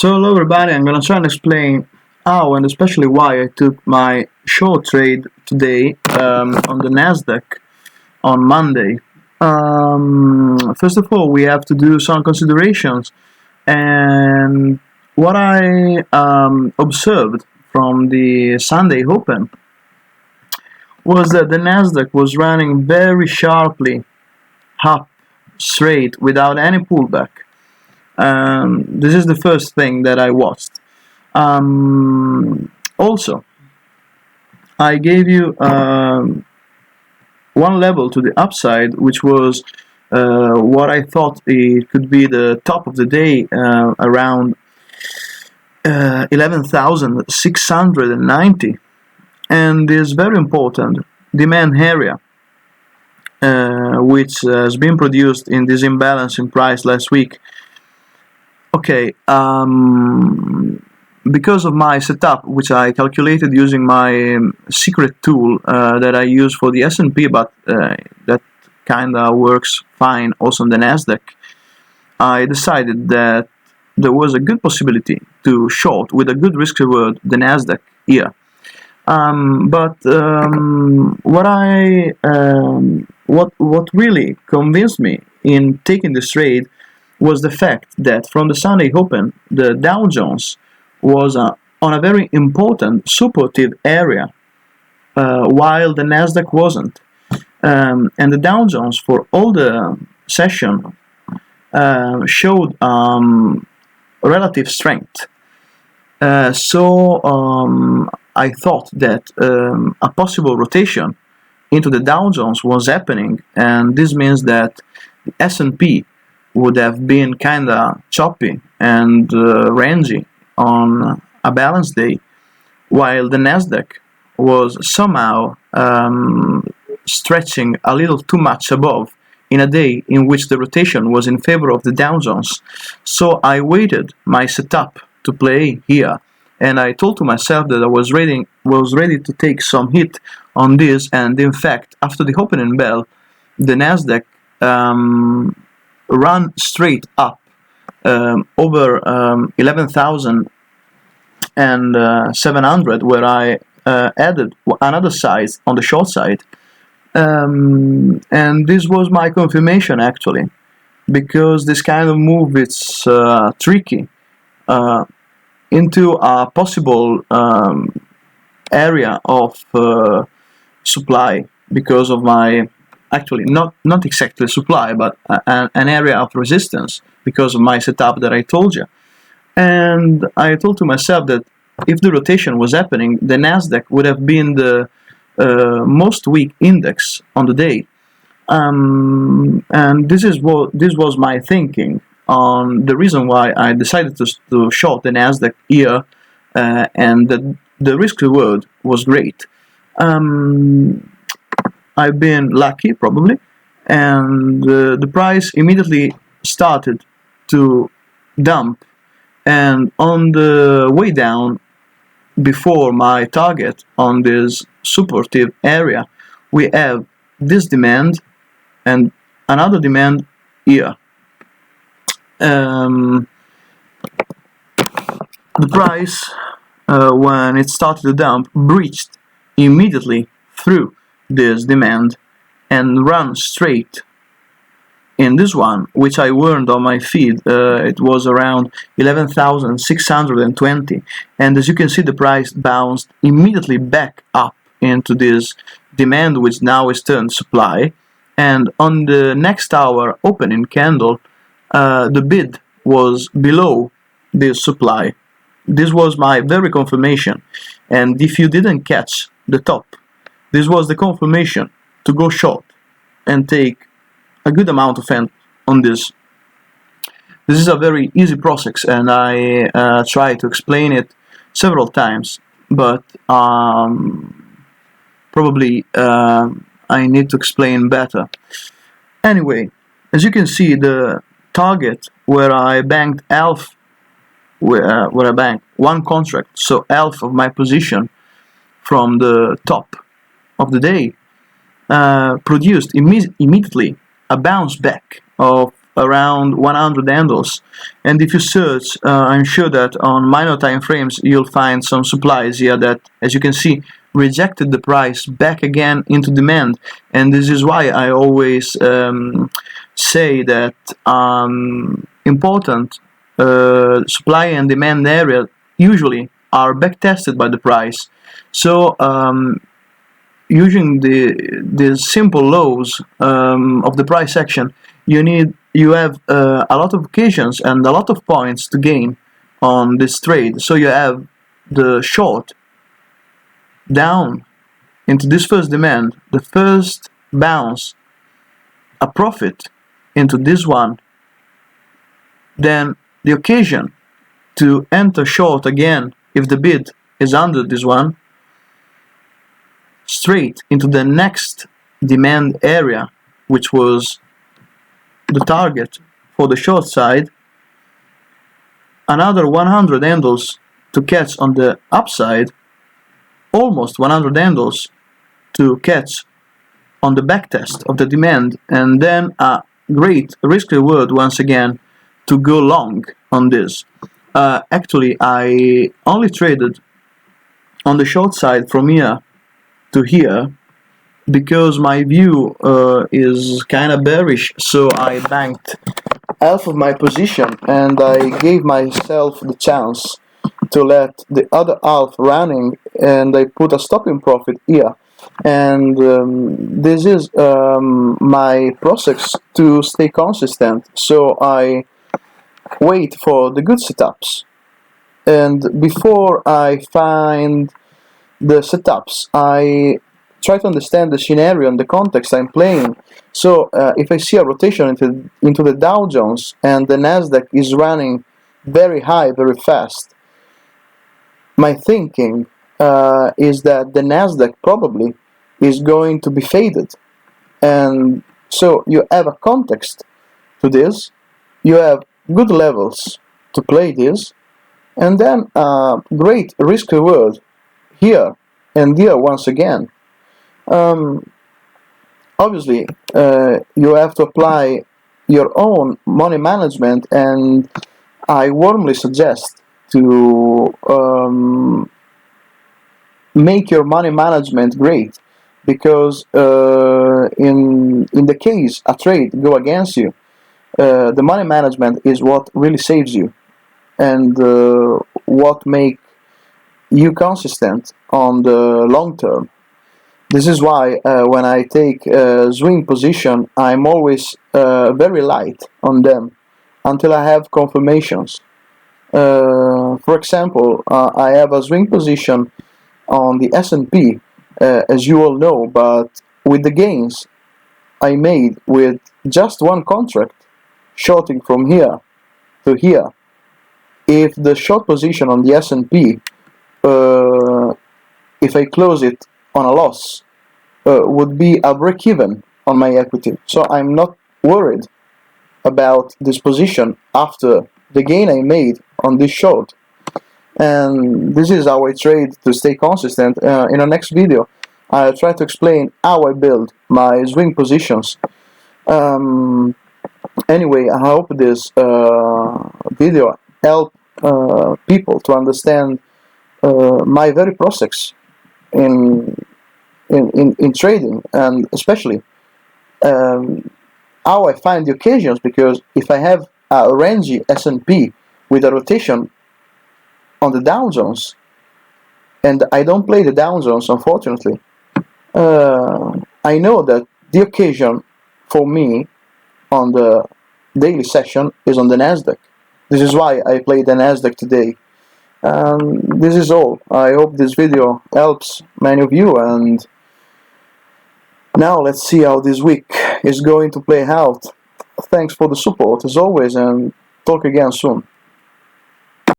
So hello everybody, I'm gonna try and explain how and especially why I took my short trade today on the Nasdaq on Monday. First of all, we have to do some considerations, and what I observed from the Sunday open was that the Nasdaq was running very sharply up straight without any pullback. This is the first thing that I watched. Also, I gave you one level to the upside, which was what I thought it could be the top of the day, around 11,690, and this very important demand area, which has been produced in this imbalance in price last week. Okay, because of my setup, which I calculated using my secret tool that I use for the S&P, but that kinda works fine also on the Nasdaq, I decided that there was a good possibility to short with a good risk reward the Nasdaq here. What really convinced me in taking this trade was the fact that from the Sunday open, the Dow Jones was on a very important supportive area, while the Nasdaq wasn't. And the Dow Jones for all the session showed relative strength. So I thought that a possible rotation into the Dow Jones was happening, and this means that the S&P would have been kinda choppy and rangy on a balanced day, while the Nasdaq was somehow stretching a little too much above in a day in which the rotation was in favor of the Dow Jones. So I waited my setup to play here, and I told to myself that I was ready to take some hit on this, and in fact, after the opening bell, the Nasdaq run straight up over 11,700, where I added another size on the short side, and this was my confirmation actually, because this kind of move is tricky into a possible area of supply because of my actually not exactly supply, but an area of resistance because of my setup that I told you. And I told to myself that if the rotation was happening, the Nasdaq would have been the most weak index on the day, and this was my thinking on the reason why I decided to short the Nasdaq here, and the risk reward was great. I've been lucky, probably, and the price immediately started to dump, and on the way down, before my target on this supportive area, we have this demand and another demand here. The price, when it started to dump, breached immediately through this demand and run straight in this one, which I warned on my feed. It was around 11,620, and as you can see, the price bounced immediately back up into this demand, which now is turned supply, and on the next hour opening candle, the bid was below this supply. This was my very confirmation, and if you didn't catch the top, this was the confirmation to go short and take a good amount of end on this. This is a very easy process, and I try to explain it several times, but probably I need to explain better. Anyway, as you can see, the target where I banked half, where I banked one contract, so half of my position from the top of the day, produced immediately a bounce back of around 100 handles. And if you search, I'm sure that on minor time frames you'll find some supplies here that, as you can see, rejected the price back again into demand. And this is why I always say that important supply and demand area usually are backtested by the price. So using the simple laws of the price action, you have a lot of occasions and a lot of points to gain on this trade. So you have the short down into this first demand, the first bounce, a profit into this one, then the occasion to enter short again if the bid is under this one, straight into the next demand area, which was the target for the short side, another 100 handles to catch on the upside, almost 100 handles to catch on the backtest of the demand, and then a great risk reward once again to go long on this. Actually, I only traded on the short side from here to here because my view is kind of bearish, so I banked half of my position and I gave myself the chance to let the other half running, and I put a stopping profit here. And this is my process to stay consistent. So I wait for the good setups, and before I find the setups, I try to understand the scenario and the context I'm playing. So if I see a rotation into the Dow Jones and the Nasdaq is running very high, very fast, my thinking is that the Nasdaq probably is going to be faded. And so you have a context to this, you have good levels to play this, and then great risk reward here and here once again. Obviously, you have to apply your own money management, and I warmly suggest to make your money management great, because in the case a trade go against you, the money management is what really saves you and what make you consistent on the long term. This is why when I take swing position, I'm always very light on them until I have confirmations. For example, I have a swing position on the S&P, as you all know, but with the gains I made with just one contract, shorting from here to here, if the short position on the S&P, if I close it on a loss, would be a break-even on my equity. So I'm not worried about this position after the gain I made on this short. And this is how I trade to stay consistent. In the next video, I'll try to explain how I build my swing positions. Anyway, I hope this video help people to understand my very process in trading, and especially how I find the occasions, because if I have a rangy S&P with a rotation on the Dow Jones, and I don't play the Dow Jones, unfortunately, I know that the occasion for me on the daily session is on the Nasdaq. This is why I play the Nasdaq today. This is all. I hope this video helps many of you, and now let's see how this week is going to play out. Thanks for the support as always, and talk again soon.